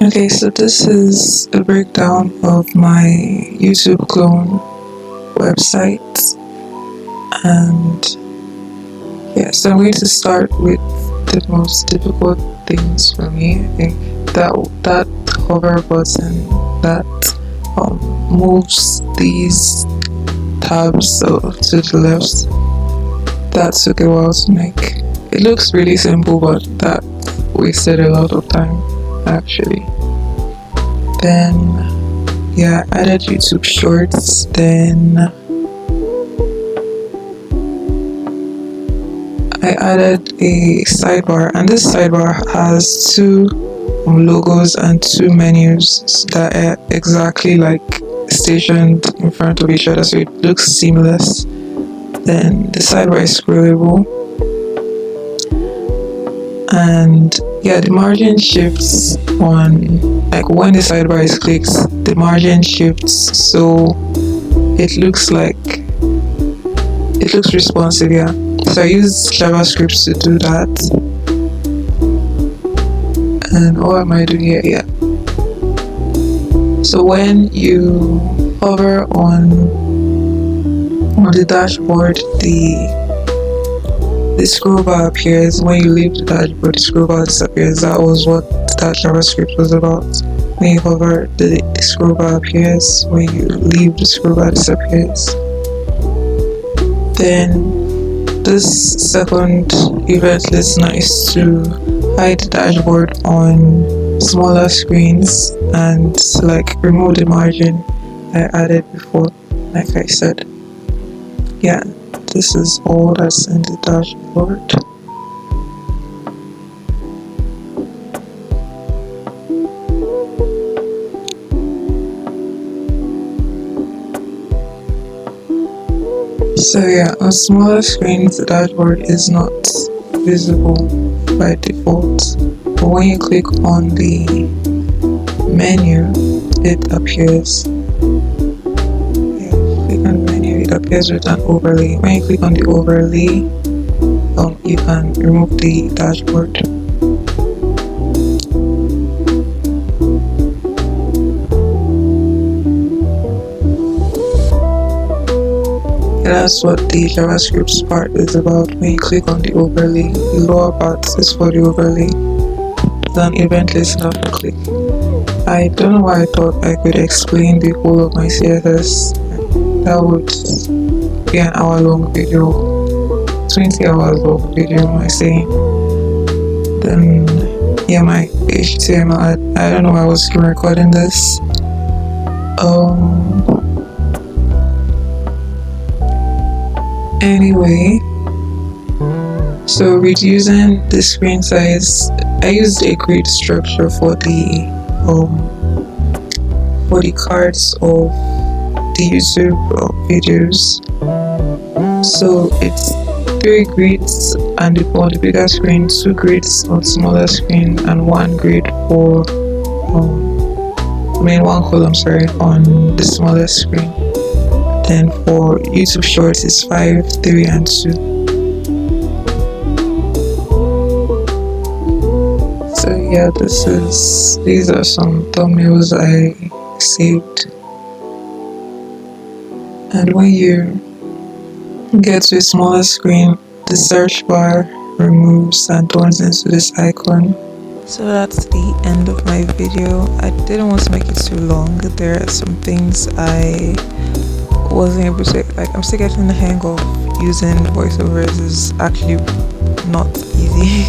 Okay, so this is a breakdown of my YouTube clone website, and yeah, so I'm going to start with the most difficult things for me. I think that hover button that moves these tabs to the left, that took a while to make. It looks really simple, but that wasted a lot of time actually. Then yeah, I added YouTube shorts. Then I added a sidebar, and this sidebar has two logos and two menus that are exactly like stationed in front of each other, so it looks seamless. Then the sidebar is scrollable, and yeah, the margin shifts on, like when the sidebar is clicked, the margin shifts so it looks responsive. Yeah, so I use JavaScript to do that. And what am I doing here? Yeah, so when you hover on the dashboard, the scroll bar appears. When you leave the dashboard, the scroll bar disappears. That was what that JavaScript was about. When you hover, the scroll bar appears. When you leave, the scroll bar disappears. Then this second event listener is to hide the dashboard on smaller screens and like remove the margin I added before, like I said. Yeah, this is all that's in the dashboard. So yeah, on smaller screens the dashboard is not visible by default, but when you click on the menu it appears. Click on the menu, it appears with an overlay. When you click on the overlay, you can remove the dashboard. That's what the JavaScript part is about. When you click on the overlay, the lower part is for the overlay. Then event listener for click. I don't know why I thought I could explain the whole of my CSS. That would be an hour-long video, 20 hours long video, am I saying? Then yeah, my HTML. I don't know why I was recording this. Anyway, so reducing the screen size, I used a grid structure for the cards of the YouTube videos. So it's 3 grids and on the bigger screen, 2 grids on smaller screen, and 1 grid for 1 column, sorry, on the smaller screen. Then for YouTube Shorts it's 5, 3, and 2. So yeah, these are some thumbnails I saved. And when you get to a smaller screen, the search bar removes and turns into this icon. So that's the end of my video. I didn't want to make it too long. There are some things I wasn't able to, like, I'm still getting the hang of using voiceovers. Is actually not easy.